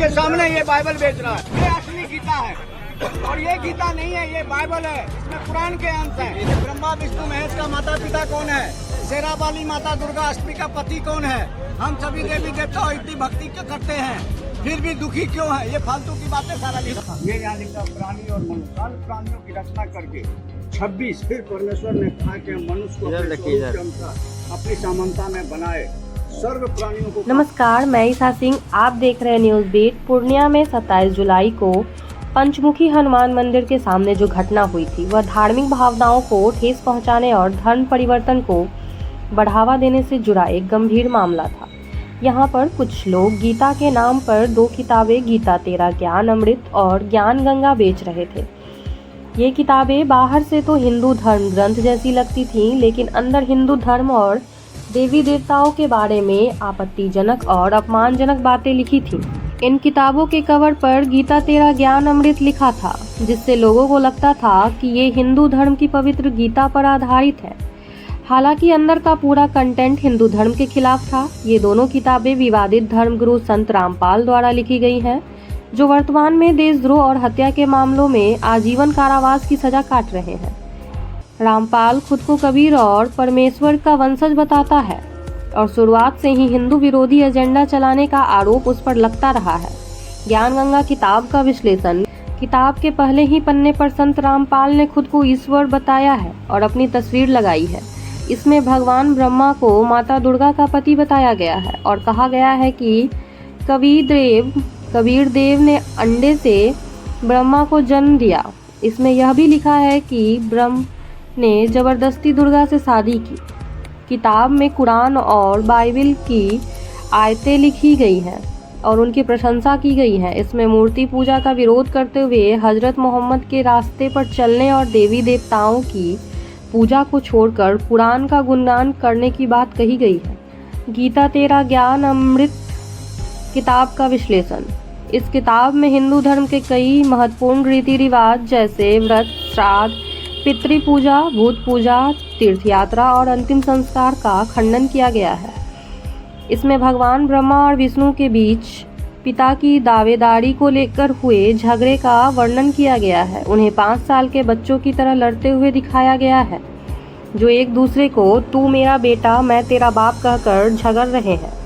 के सामने ये बाइबल बेच रहा है। ये असली गीता है और ये गीता नहीं है, ये बाइबल है। इसमें कुरान के अंश है। ब्रह्मा विष्णु महेश का माता पिता कौन है? शेरा वाली माता दुर्गा अष्टमी का पति कौन है? हम सभी देवी देवता इतनी भक्ति क्यों करते हैं, फिर भी दुखी क्यों है? ये फालतू की बातें सारा लिखा। ये यहाँ लिखा प्राणी और मनुष्य, सारे प्राणियों की रचना करके 26 फिर परमेश्वर ने कहा कि मनुष्य को अपने स्वरूप के अनुसार अपनी समानता में बनाए सर्व प्राणियों को। नमस्कार, मैं ईसा सिंह, आप देख रहे हैं न्यूज़ बीट। पूर्णिया में 27 जुलाई को पंचमुखी हनुमान मंदिर के सामने जो घटना हुई थी वह धार्मिक भावनाओं को ठेस पहुंचाने और धर्म परिवर्तन को बढ़ावा देने से जुड़ा एक गंभीर मामला था। यहाँ पर कुछ लोग गीता के नाम पर 2 किताबें गीता तेरा ज्ञान अमृत और ज्ञान गंगा बेच रहे थे। ये किताबें बाहर से तो हिंदू धर्म ग्रंथ जैसी लगती थीं, लेकिन अंदर हिंदू धर्म और देवी देवताओं के बारे में आपत्तिजनक और अपमानजनक बातें लिखी थीं। इन किताबों के कवर पर गीता तेरा ज्ञान अमृत लिखा था, जिससे लोगों को लगता था कि ये हिंदू धर्म की पवित्र गीता पर आधारित है। हालांकि अंदर का पूरा कंटेंट हिंदू धर्म के खिलाफ था। ये दोनों किताबें विवादित धर्मगुरु संत रामपाल द्वारा लिखी गई हैं, जो वर्तमान में देशद्रोह और हत्या के मामलों में आजीवन कारावास की सजा काट रहे हैं। रामपाल खुद को कबीर और परमेश्वर का वंशज बताता है और शुरुआत से ही हिंदू विरोधी एजेंडा चलाने का आरोप उस पर लगता रहा है। ज्ञान गंगा किताब का विश्लेषण। किताब के पहले ही पन्ने पर संत रामपाल ने खुद को ईश्वर बताया है और अपनी तस्वीर लगाई है। इसमें भगवान ब्रह्मा को माता दुर्गा का पति बताया गया है और कहा गया है कि कबीर देव ने अंडे से ब्रह्मा को जन्म दिया। इसमें यह भी लिखा है कि ब्रह्म ने जबरदस्ती दुर्गा से शादी की। किताब में कुरान और बाइबल की आयतें लिखी गई हैं और उनकी प्रशंसा की गई है। इसमें मूर्ति पूजा का विरोध करते हुए हजरत मोहम्मद के रास्ते पर चलने और देवी देवताओं की पूजा को छोड़कर कुरान का गुणगान करने की बात कही गई है। गीता तेरा ज्ञान अमृत किताब का विश्लेषण। इस किताब में हिंदू धर्म के कई महत्वपूर्ण रीति रिवाज जैसे व्रत, श्राद्ध, पितृ पूजा, भूत पूजा, तीर्थ यात्रा और अंतिम संस्कार का खंडन किया गया है। इसमें भगवान ब्रह्मा और विष्णु के बीच पिता की दावेदारी को लेकर हुए झगड़े का वर्णन किया गया है। उन्हें 5 साल के बच्चों की तरह लड़ते हुए दिखाया गया है, जो एक दूसरे को तू मेरा बेटा मैं तेरा बाप कहकर झगड़ रहे हैं।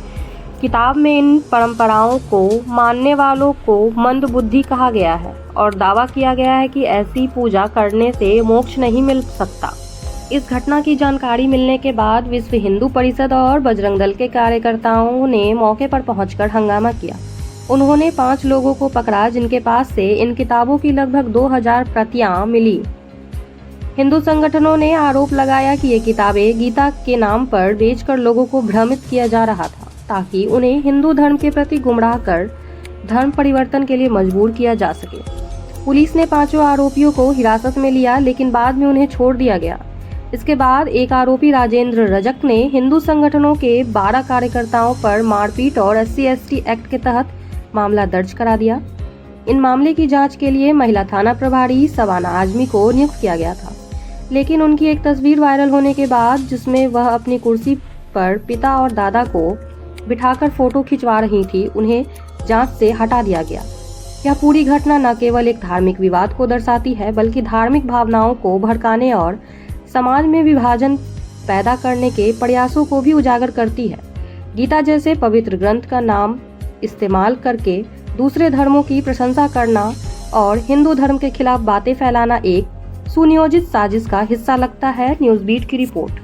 किताब में इन परंपराओं को मानने वालों को मंद बुद्धि कहा गया है और दावा किया गया है कि ऐसी पूजा करने से मोक्ष नहीं मिल सकता। इस घटना की जानकारी मिलने के बाद विश्व हिंदू परिषद और बजरंग दल के कार्यकर्ताओं ने मौके पर पहुंचकर हंगामा किया। उन्होंने 5 लोगों को पकड़ा, जिनके पास से इन किताबों की लगभग 2000 प्रतियां मिली। हिंदू संगठनों ने आरोप लगाया कि ये किताबें गीता के नाम पर बेचकर लोगों को भ्रमित किया जा रहा था, ताकि उन्हें हिंदू धर्म के प्रति गुमराह कर धर्म परिवर्तन के लिए मजबूर किया जा सके। पुलिस ने 5 आरोपियों को हिरासत में लिया, लेकिन बाद में उन्हें छोड़ दिया गया। इसके बाद एक आरोपी राजेंद्र रजक ने हिंदू संगठनों के 12 कार्यकर्ताओं पर मारपीट और SC/ST एक्ट के तहत मामला दर्ज करा दिया। इन मामले की जांच के लिए महिला थाना प्रभारी सवाना आजमी को नियुक्त किया गया था, लेकिन उनकी एक तस्वीर वायरल होने के बाद, जिसमें वह अपनी कुर्सी पर पिता और दादा को बिठाकर फोटो खिंचवा रही थी, उन्हें जांच से हटा दिया गया। यह पूरी घटना न केवल एक धार्मिक विवाद को दर्शाती है, बल्कि धार्मिक भावनाओं को भड़काने और समाज में विभाजन पैदा करने के प्रयासों को भी उजागर करती है। गीता जैसे पवित्र ग्रंथ का नाम इस्तेमाल करके दूसरे धर्मों की प्रशंसा करना और हिंदू धर्म के खिलाफ बातें फैलाना एक सुनियोजित साजिश का हिस्सा लगता है। न्यूज़ बीट की रिपोर्ट।